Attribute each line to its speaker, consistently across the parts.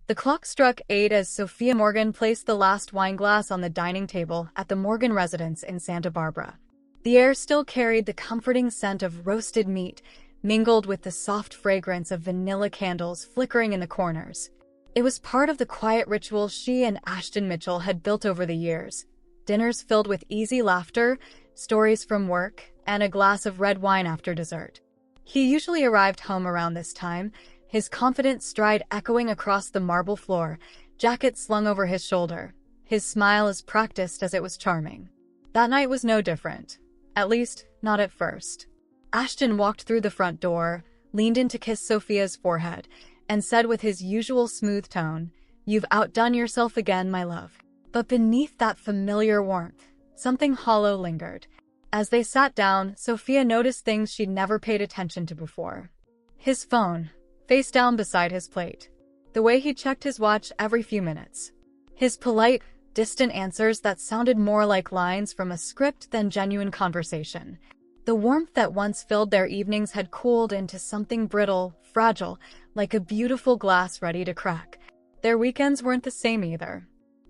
Speaker 1: The clock struck 8 as Sophia Morgan placed the last wineglass on the dining table at the Morgan residence in Santa Barbara. The air still carried the comforting scent of roasted meat, mingled with the soft fragrance of vanilla candles flickering in the corners. It was part of the quiet ritual she and Ashton Mitchell had built over the years. Dinners filled with easy laughter, stories from work, and a glass of red wine after dessert. He usually arrived home around this time, his confident stride echoing across the marble floor, jacket slung over his shoulder, his smile as practiced as it was charming. That night was no different. At least, not at first. Ashton walked through the front door, leaned in to kiss Sophia's forehead, and said with his usual smooth tone, "You've outdone yourself again, my love." But beneath that familiar warmth, something hollow lingered. As they sat down, Sophia noticed things she'd never paid attention to before. His phone, face down beside his plate. The way he checked his watch every few minutes. His polite, distant answers that sounded more like lines from a script than genuine conversation. The warmth that once filled their evenings had cooled into something brittle, fragile, like a beautiful glass ready to crack. Their weekends weren't the same either.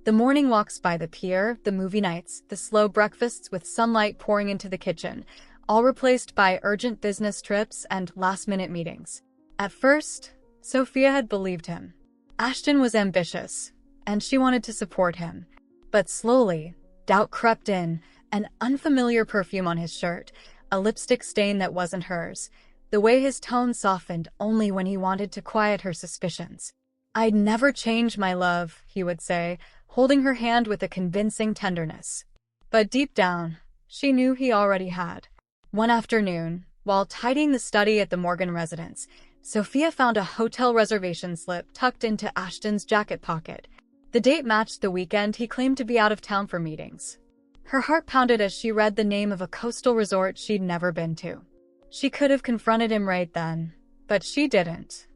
Speaker 1: The morning walks by the pier, the movie nights, the slow breakfasts with sunlight pouring into the kitchen, all replaced by urgent business trips and last-minute meetings. At first, Sophia had believed him. Ashton was ambitious, and she wanted to support him. But slowly, doubt crept in, an unfamiliar perfume on his shirt, a lipstick stain that wasn't hers, the way his tone softened only when he wanted to quiet her suspicions. "I'd never change, my love," he would say, holding her hand with a convincing tenderness. But deep down, she knew he already had. One afternoon, while tidying the study at the Morgan residence, Sophia found a hotel reservation slip tucked into Ashton's jacket pocket. The date matched the weekend he claimed to be out of town for meetings. Her heart pounded as she read the name of a coastal resort she'd never been to. She could have confronted him right then, but she didn't.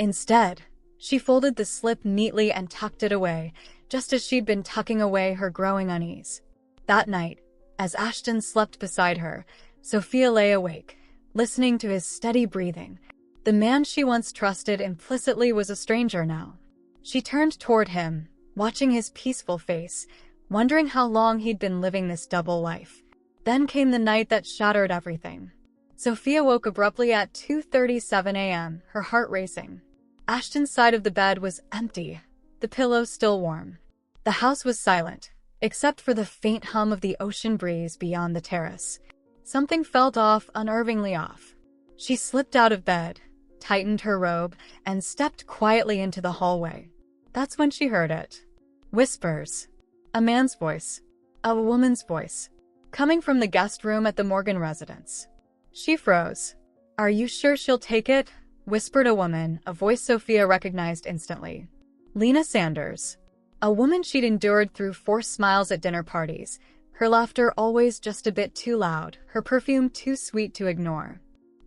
Speaker 1: Instead, she folded the slip neatly and tucked it away, just as she'd been tucking away her growing unease. That night, as Ashton slept beside her, Sophia lay awake, listening to his steady breathing. The man she once trusted implicitly was a stranger now. She turned toward him, watching his peaceful face, wondering how long he'd been living this double life. Then came the night that shattered everything. Sophia woke abruptly at 2:37 a.m., her heart racing. Ashton's side of the bed was empty, the pillows still warm. The house was silent, except for the faint hum of the ocean breeze beyond the terrace. Something felt off, unnervingly off. She slipped out of bed, tightened her robe, and stepped quietly into the hallway. That's when she heard it. Whispers. A man's voice. A woman's voice. Coming from the guest room at the Morgan residence. She froze. "Are you sure she'll take it?" whispered a woman, a voice Sophia recognized instantly. Lena Sanders. A woman she'd endured through forced smiles at dinner parties, her laughter always just a bit too loud, her perfume too sweet to ignore.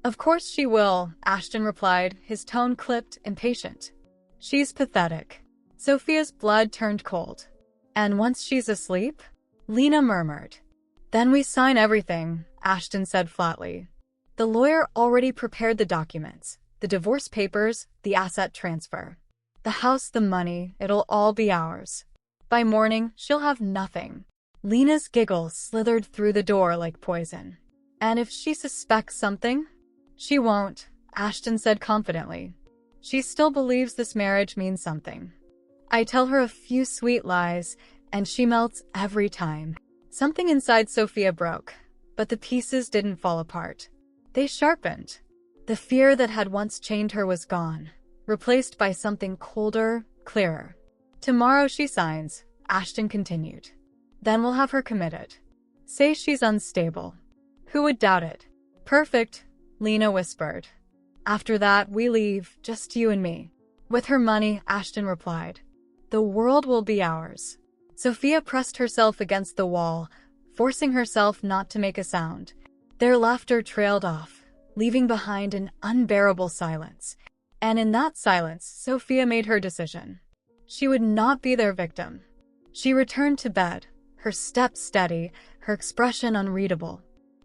Speaker 1: "Of course she will," Ashton replied, his tone clipped, impatient. "She's pathetic." Sophia's blood turned cold. "And once she's asleep?" Lena murmured. "Then we sign everything," Ashton said flatly. The lawyer already prepared the documents, the divorce papers, the asset transfer. The house, the money, it'll all be ours. By morning, she'll have nothing. Lena's giggle slithered through the door like poison. "And if she suspects something?" "She won't," Ashton said confidently. "She still believes this marriage means something. I tell her a few sweet lies, and she melts every time." Something inside Sophia broke, but the pieces didn't fall apart. They sharpened. The fear that had once chained her was gone, replaced by something colder, clearer. "Tomorrow she signs," Ashton continued. "Then we'll have her committed. Say she's unstable. Who would doubt it?" "Perfect," Lena whispered. "After that, we leave, just you and me." "With her money," Ashton replied. "The world will be ours." Sophia pressed herself against the wall, forcing herself not to make a sound. Their laughter trailed off, leaving behind an unbearable silence. And in that silence, Sophia made her decision. She would not be their victim. She returned to bed, her steps steady, her expression unreadable.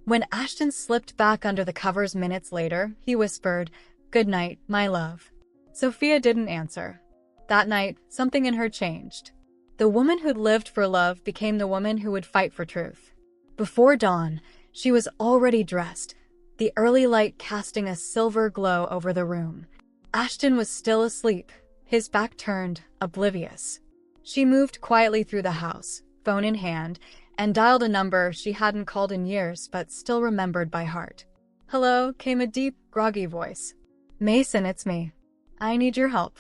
Speaker 1: When Ashton slipped back under the covers minutes later, he whispered, "Good night, my love." Sophia didn't answer. That night, something in her changed. The woman who'd lived for love became the woman who would fight for truth. Before dawn, she was already dressed, the early light casting a silver glow over the room. Ashton was still asleep, his back turned, oblivious. She moved quietly through the house, phone in hand, and dialed a number she hadn't called in years but still remembered by heart. "Hello," came a deep, groggy voice. "Mason, it's me. I need your help.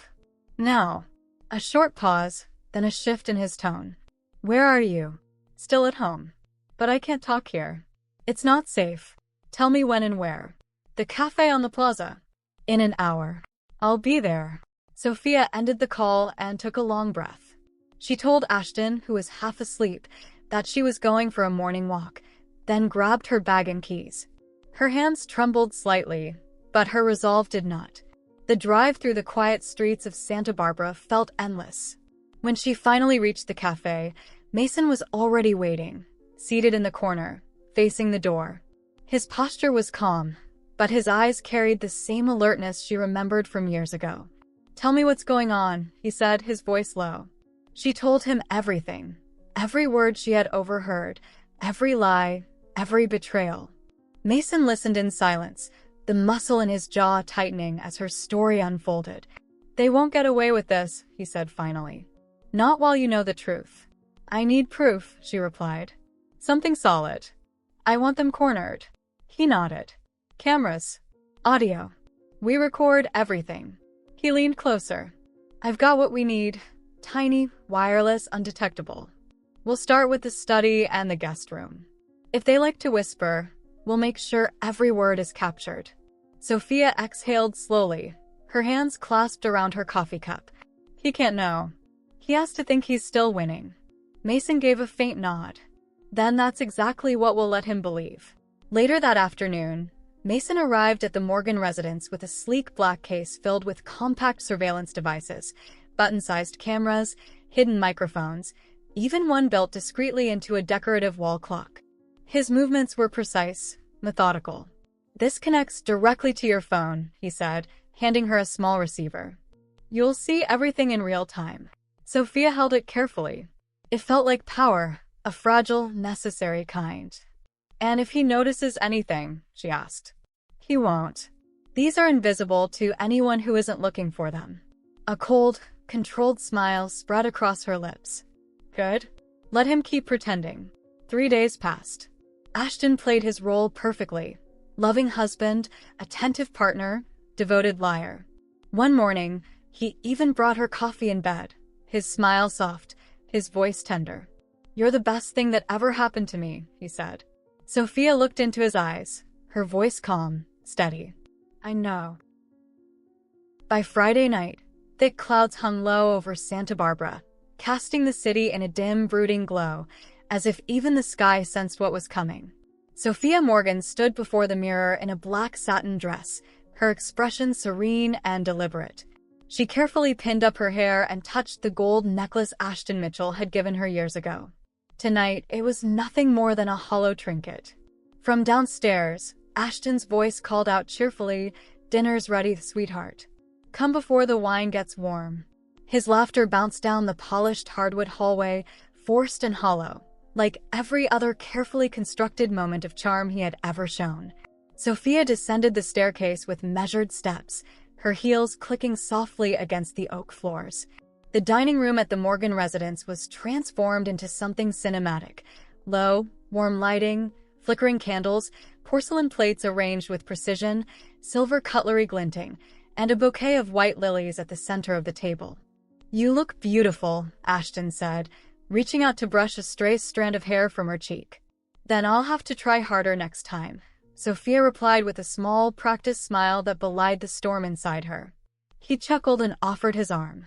Speaker 1: Now." A short pause, then a shift in his tone. "Where are you?" "Still at home. But I can't talk here. It's not safe. Tell me when and where." "The cafe on the plaza." "In an hour." "I'll be there." Sophia ended the call and took a long breath. She told Ashton, who was half asleep, that she was going for a morning walk, then grabbed her bag and keys. Her hands trembled slightly, but her resolve did not. The drive through the quiet streets of Santa Barbara felt endless. When she finally reached the cafe, Mason was already waiting, seated in the corner, facing the door. His posture was calm, but his eyes carried the same alertness she remembered from years ago. "Tell me what's going on," he said, his voice low. She told him everything, every word she had overheard, every lie, every betrayal. Mason listened in silence, the muscle in his jaw tightening as her story unfolded. "They won't get away with this," he said finally. "Not while you know the truth." "I need proof," she replied. "Something solid. I want them cornered." He nodded. "Cameras. Audio. We record everything." He leaned closer. "I've got what we need. Tiny, wireless, undetectable. We'll start with the study and the guest room. If they like to whisper, we'll make sure every word is captured." Sophia exhaled slowly, her hands clasped around her coffee cup. "He can't know. He has to think he's still winning." Mason gave a faint nod. "Then that's exactly what we'll let him believe." Later that afternoon, Mason arrived at the Morgan residence with a sleek black case filled with compact surveillance devices, button-sized cameras, hidden microphones, even one built discreetly into a decorative wall clock. His movements were precise, methodical. "This connects directly to your phone," he said, handing her a small receiver. "You'll see everything in real time." Sophia held it carefully. It felt like power, a fragile, necessary kind. "And if he notices anything," she asked. "He won't. These are invisible to anyone who isn't looking for them." A cold, controlled smile spread across her lips. "Good. Let him keep pretending." 3 days passed. Ashton played his role perfectly. Loving husband, attentive partner, devoted liar. One morning, he even brought her coffee in bed, his smile soft, his voice tender. "You're the best thing that ever happened to me," he said. Sophia looked into his eyes, her voice calm, steady. "I know." By Friday night, thick clouds hung low over Santa Barbara, casting the city in a dim, brooding glow, as if even the sky sensed what was coming. Sophia Morgan stood before the mirror in a black satin dress, her expression serene and deliberate. She carefully pinned up her hair and touched the gold necklace Ashton Mitchell had given her years ago. Tonight, it was nothing more than a hollow trinket. From downstairs, Ashton's voice called out cheerfully, "Dinner's ready, sweetheart. Come before the wine gets warm." His laughter bounced down the polished hardwood hallway, forced and hollow, like every other carefully constructed moment of charm he had ever shown. Sophia descended the staircase with measured steps, her heels clicking softly against the oak floors. The dining room at the Morgan residence was transformed into something cinematic. Low, warm lighting, flickering candles, porcelain plates arranged with precision, silver cutlery glinting, and a bouquet of white lilies at the center of the table. "You look beautiful," Ashton said, reaching out to brush a stray strand of hair from her cheek. "Then I'll have to try harder next time," Sophia replied with a small, practiced smile that belied the storm inside her. He chuckled and offered his arm.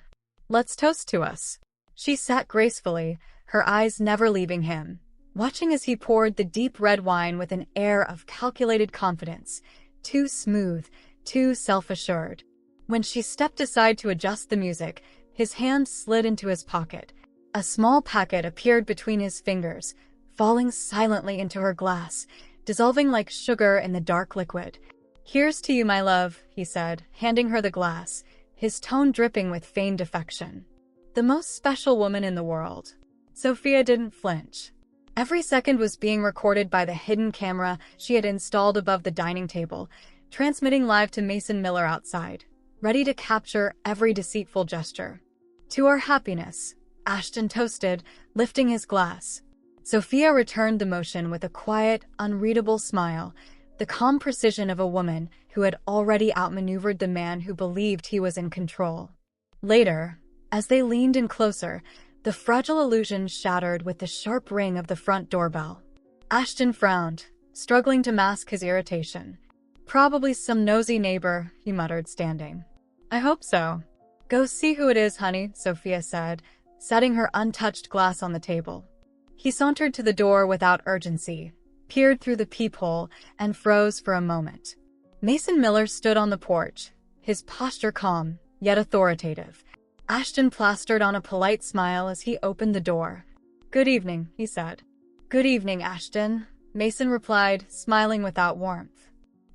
Speaker 1: "Let's toast to us." She sat gracefully, her eyes never leaving him, watching as he poured the deep red wine with an air of calculated confidence, too smooth, too self-assured. When she stepped aside to adjust the music, his hand slid into his pocket. A small packet appeared between his fingers, falling silently into her glass, dissolving like sugar in the dark liquid. "Here's to you, my love," he said, handing her the glass, his tone dripping with feigned affection. The most special woman in the world. Sophia didn't flinch. Every second was being recorded by the hidden camera she had installed above the dining table, transmitting live to Mason Miller outside, ready to capture every deceitful gesture. "To our happiness," Ashton toasted, lifting his glass. Sophia returned the motion with a quiet, unreadable smile, the calm precision of a woman who had already outmaneuvered the man who believed he was in control. Later, as they leaned in closer, the fragile illusion shattered with the sharp ring of the front doorbell. Ashton frowned, struggling to mask his irritation. "Probably some nosy neighbor," he muttered, standing. "I hope so." "Go see who it is, honey," Sophia said, setting her untouched glass on the table. He sauntered to the door without urgency, peered through the peephole, and froze for a moment. Mason Miller stood on the porch, his posture calm, yet authoritative. Ashton plastered on a polite smile as he opened the door. "Good evening," he said. "Good evening, Ashton," Mason replied, smiling without warmth.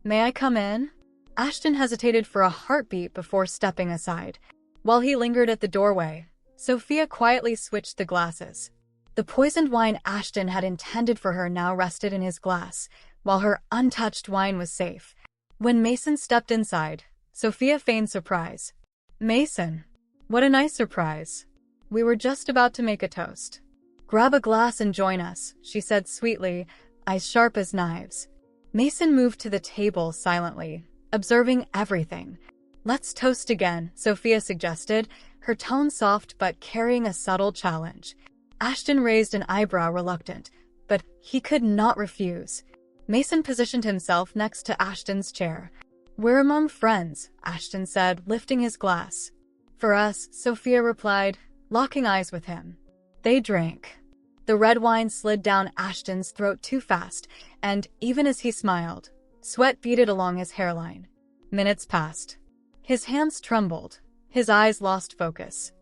Speaker 1: "May I come in?" Ashton hesitated for a heartbeat before stepping aside. While he lingered at the doorway, Sophia quietly switched the glasses. The poisoned wine Ashton had intended for her now rested in his glass, while her untouched wine was safe. When Mason stepped inside, Sophia feigned surprise. "Mason, what a nice surprise. We were just about to make a toast." "Grab a glass and join us," she said sweetly, eyes sharp as knives. Mason moved to the table silently, observing everything. "Let's toast again," Sophia suggested, her tone soft but carrying a subtle challenge. Ashton raised an eyebrow, reluctant, but he could not refuse. Mason positioned himself next to Ashton's chair. "We're among friends," Ashton said, lifting his glass. "For us," Sophia replied, locking eyes with him. They drank. The red wine slid down Ashton's throat too fast, and even as he smiled, sweat beaded along his hairline. Minutes passed. His hands trembled. His eyes lost focus.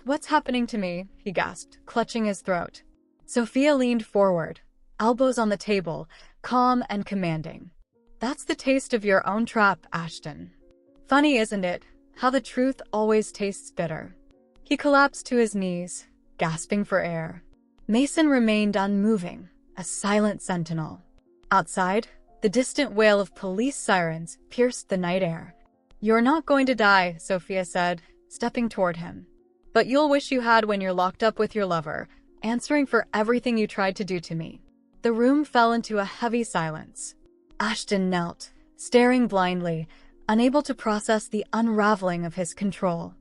Speaker 1: "What's happening to me?" he gasped, clutching his throat. Sophia leaned forward, elbows on the table, calm and commanding. "That's the taste of your own trap, Ashton. Funny, isn't it, how the truth always tastes bitter?" He collapsed to his knees, gasping for air. Mason remained unmoving, a silent sentinel. Outside, the distant wail of police sirens pierced the night air. "You're not going to die," Sophia said, stepping toward him. "But you'll wish you had when you're locked up with your lover, answering for everything you tried to do to me." The room fell into a heavy silence. Ashton knelt, staring blindly, unable to process the unraveling of his control.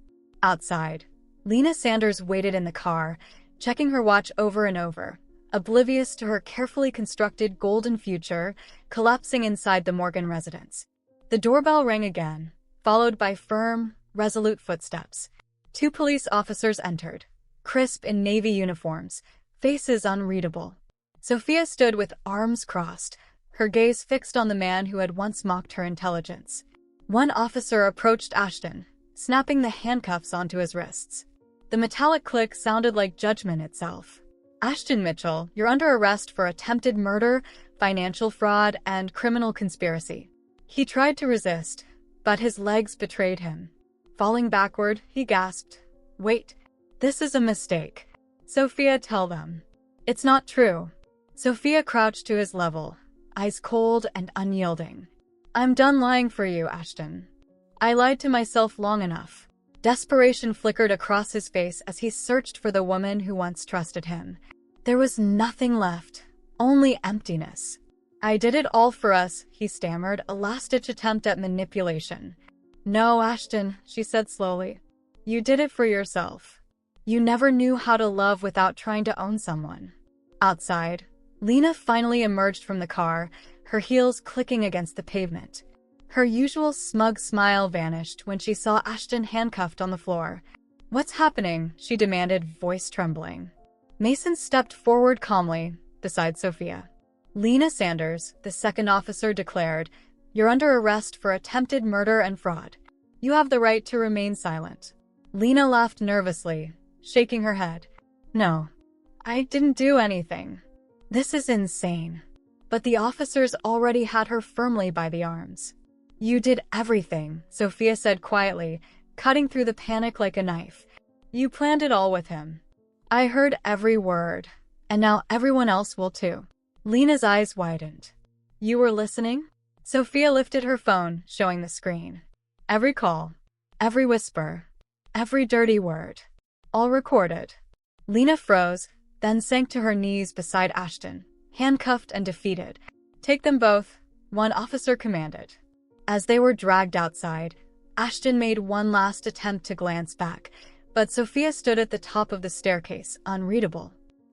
Speaker 1: Outside, Lena Sanders waited in the car, checking her watch over and over, oblivious to her carefully constructed golden future collapsing inside the Morgan residence. The doorbell rang again, followed by firm, resolute footsteps. 2 police officers entered, crisp in navy uniforms, faces unreadable. Sophia stood with arms crossed, her gaze fixed on the man who had once mocked her intelligence. One officer approached Ashton, snapping the handcuffs onto his wrists. The metallic click sounded like judgment itself. "Ashton Mitchell, you're under arrest for attempted murder, financial fraud, and criminal conspiracy." He tried to resist, but his legs betrayed him. Falling backward, he gasped, "Wait, this is a mistake." "Sophia, tell them." "It's not true." Sophia crouched to his level, eyes cold and unyielding. "I'm done lying for you, Ashton. I lied to myself long enough." Desperation flickered across his face as he searched for the woman who once trusted him. There was nothing left, only emptiness. "I did it all for us," he stammered, a last-ditch attempt at manipulation. "No, Ashton," she said slowly. "You did it for yourself. You never knew how to love without trying to own someone." Outside, Lena finally emerged from the car, her heels clicking against the pavement. Her usual smug smile vanished when she saw Ashton handcuffed on the floor. "What's happening?" she demanded, voice trembling. Mason stepped forward calmly, beside Sophia. "Lena Sanders," the second officer declared, "you're under arrest for attempted murder and fraud. You have the right to remain silent." Lena laughed nervously, shaking her head. "No, I didn't do anything. This is insane." But the officers already had her firmly by the arms. "You did everything," Sophia said quietly, cutting through the panic like a knife. You planned it all with him. I heard every word, and now everyone else will too. Lena's eyes widened. You were listening? Sophia lifted her phone, showing the screen. Every call, every whisper, every dirty word, all recorded. Lena froze, then sank to her knees beside Ashton, handcuffed and defeated. Take them both, one officer commanded. As they were dragged outside, Ashton made one last attempt to glance back, but Sophia stood at the top of the staircase, unreadable.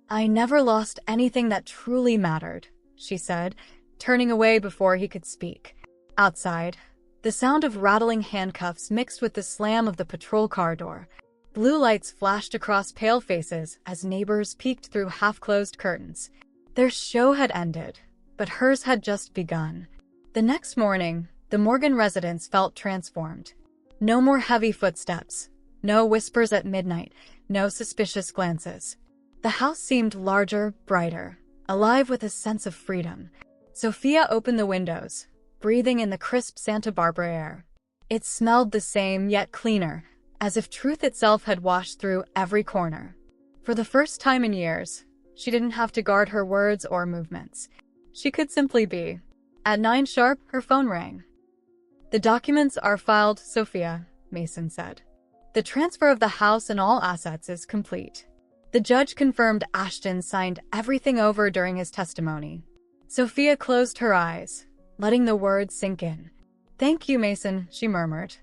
Speaker 1: I never lost anything that truly mattered, she said, turning away before he could speak. Outside, the sound of rattling handcuffs mixed with the slam of the patrol car door. Blue lights flashed across pale faces as neighbors peeked through half-closed curtains. Their show had ended, but hers had just begun. The next morning, the Morgan residents felt transformed. No more heavy footsteps, no whispers at midnight, no suspicious glances. The house seemed larger, brighter, alive with a sense of freedom. Sophia opened the windows, breathing in the crisp Santa Barbara air. It smelled the same, yet cleaner, as if truth itself had washed through every corner. For the first time in years, she didn't have to guard her words or movements. She could simply be. At 9 sharp, her phone rang. The documents are filed, Sophia, Mason said. The transfer of the house and all assets is complete. The judge confirmed Ashton signed everything over during his testimony. Sophia closed her eyes, letting the words sink in. Thank you, Mason, she murmured.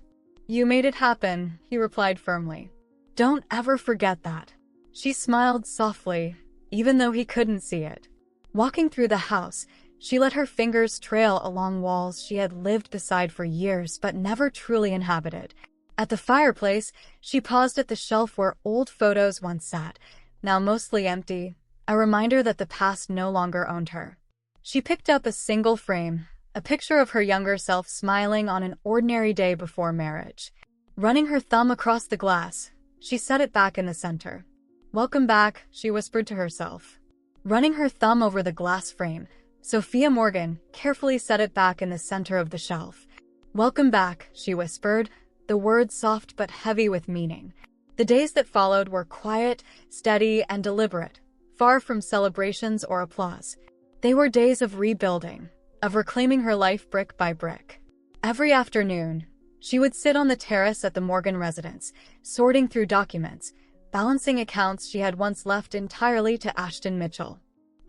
Speaker 1: You made it happen, he replied firmly. Don't ever forget that. She smiled softly, even though he couldn't see it. Walking through the house, she let her fingers trail along walls she had lived beside for years but never truly inhabited. At the fireplace, she paused at the shelf where old photos once sat, now mostly empty, a reminder that the past no longer owned her. She picked up a single frame, a picture of her younger self smiling on an ordinary day before marriage. Running her thumb across the glass, she set it back in the center. Welcome back, she whispered to herself. Running her thumb over the glass frame, Sophia Morgan carefully set it back in the center of the shelf. Welcome back, she whispered, the words soft but heavy with meaning. The days that followed were quiet, steady, and deliberate, far from celebrations or applause. They were days of rebuilding, of reclaiming her life brick by brick. Every afternoon, she would sit on the terrace at the Morgan residence, sorting through documents, balancing accounts she had once left entirely to Ashton Mitchell.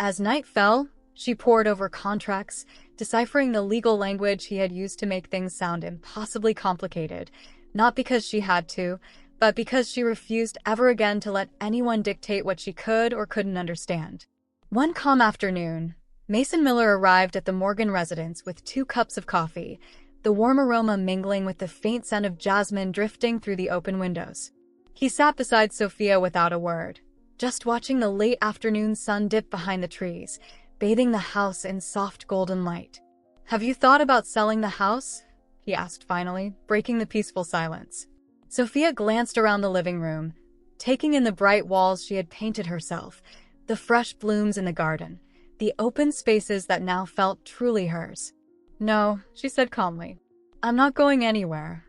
Speaker 1: As night fell, she pored over contracts, deciphering the legal language he had used to make things sound impossibly complicated, not because she had to, but because she refused ever again to let anyone dictate what she could or couldn't understand. One calm afternoon, Mason Miller arrived at the Morgan residence with 2 cups of coffee, the warm aroma mingling with the faint scent of jasmine drifting through the open windows. He sat beside Sophia without a word, just watching the late afternoon sun dip behind the trees, bathing the house in soft golden light. Have you thought about selling the house? He asked finally, breaking the peaceful silence. Sophia glanced around the living room, taking in the bright walls she had painted herself, the fresh blooms in the garden, the open spaces that now felt truly hers. No, she said calmly. I'm not going anywhere.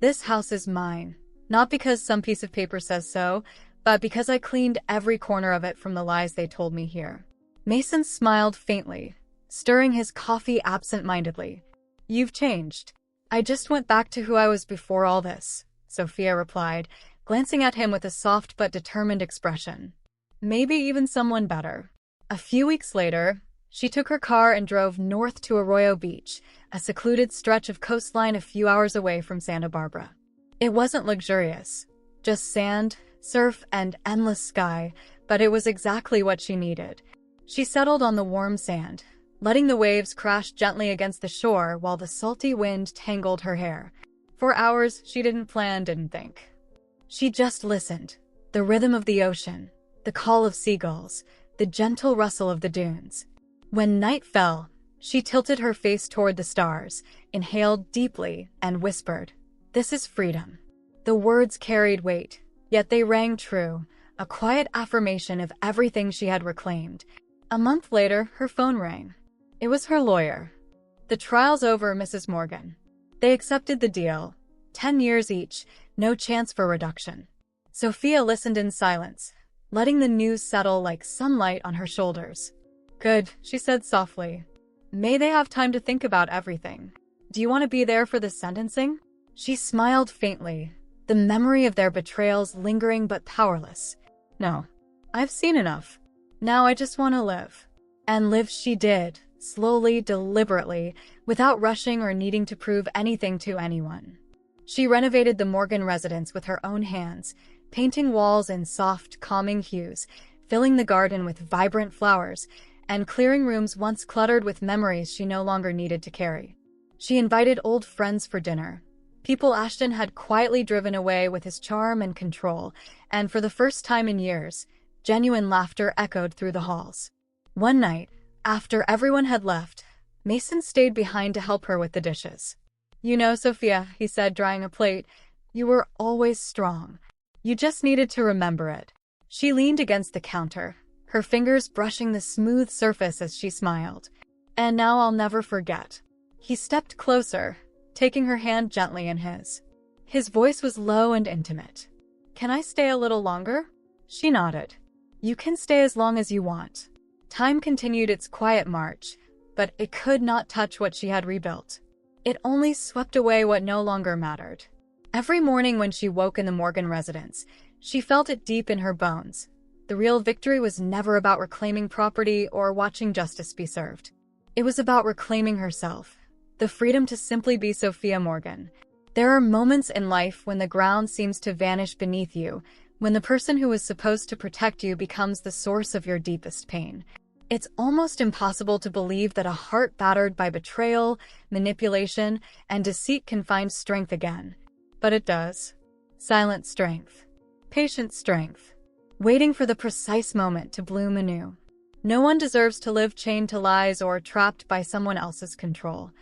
Speaker 1: This house is mine, not because some piece of paper says so, but because I cleaned every corner of it from the lies they told me here. Mason smiled faintly, stirring his coffee absent-mindedly. You've changed. I just went back to who I was before all this, Sophia replied, glancing at him with a soft but determined expression. Maybe even someone better. A few weeks later, she took her car and drove north to Arroyo Beach, a secluded stretch of coastline a few hours away from Santa Barbara. It wasn't luxurious, just sand, surf, and endless sky, but it was exactly what she needed. She settled on the warm sand, letting the waves crash gently against the shore while the salty wind tangled her hair. For hours, she didn't plan, didn't think. She just listened. The rhythm of the ocean, the call of seagulls, the gentle rustle of the dunes. When night fell, she tilted her face toward the stars, inhaled deeply, and whispered, "This is freedom." The words carried weight, yet they rang true, a quiet affirmation of everything she had reclaimed. A month later, her phone rang. It was her lawyer. "The trial's over, Mrs. Morgan." They accepted the deal, 10 years each, no chance for reduction. Sophia listened in silence, letting the news settle like sunlight on her shoulders. Good, she said softly. May they have time to think about everything. Do you want to be there for the sentencing? She smiled faintly, the memory of their betrayals lingering but powerless. No, I've seen enough. Now I just want to live. And live she did, slowly, deliberately, without rushing or needing to prove anything to anyone. She renovated the Morgan residence with her own hands, painting walls in soft, calming hues, filling the garden with vibrant flowers, and clearing rooms once cluttered with memories she no longer needed to carry. She invited old friends for dinner, people Ashton had quietly driven away with his charm and control, and for the first time in years, genuine laughter echoed through the halls. One night, after everyone had left, Mason stayed behind to help her with the dishes. You know, Sophia, he said, drying a plate, you were always strong. You just needed to remember it. She leaned against the counter, her fingers brushing the smooth surface as she smiled. And now I'll never forget. He stepped closer, taking her hand gently in his. His voice was low and intimate. Can I stay a little longer? She nodded. You can stay as long as you want. Time continued its quiet march, but it could not touch what she had rebuilt. It only swept away what no longer mattered. Every morning when she woke in the Morgan residence, she felt it deep in her bones. The real victory was never about reclaiming property or watching justice be served. It was about reclaiming herself, the freedom to simply be Sophia Morgan. There are moments in life when the ground seems to vanish beneath you, when the person who was supposed to protect you becomes the source of your deepest pain. It's almost impossible to believe that a heart battered by betrayal, manipulation, and deceit can find strength again. But it does. Silent strength. Patient strength. Waiting for the precise moment to bloom anew. No one deserves to live chained to lies or trapped by someone else's control.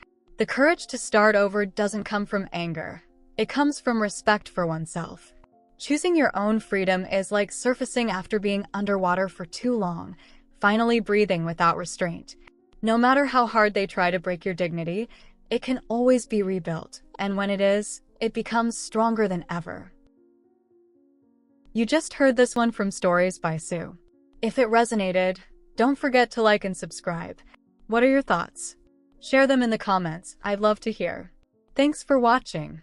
Speaker 1: The courage to start over doesn't come from anger. It comes from respect for oneself. Choosing your own freedom is like surfacing after being underwater for too long, finally breathing without restraint. No matter how hard they try to break your dignity, it can always be rebuilt, and when it is, it becomes stronger than ever. You just heard this one from Stories by Sue. If it resonated, don't forget to like and subscribe. What are your thoughts? Share them in the comments, I'd love to hear. Thanks for watching.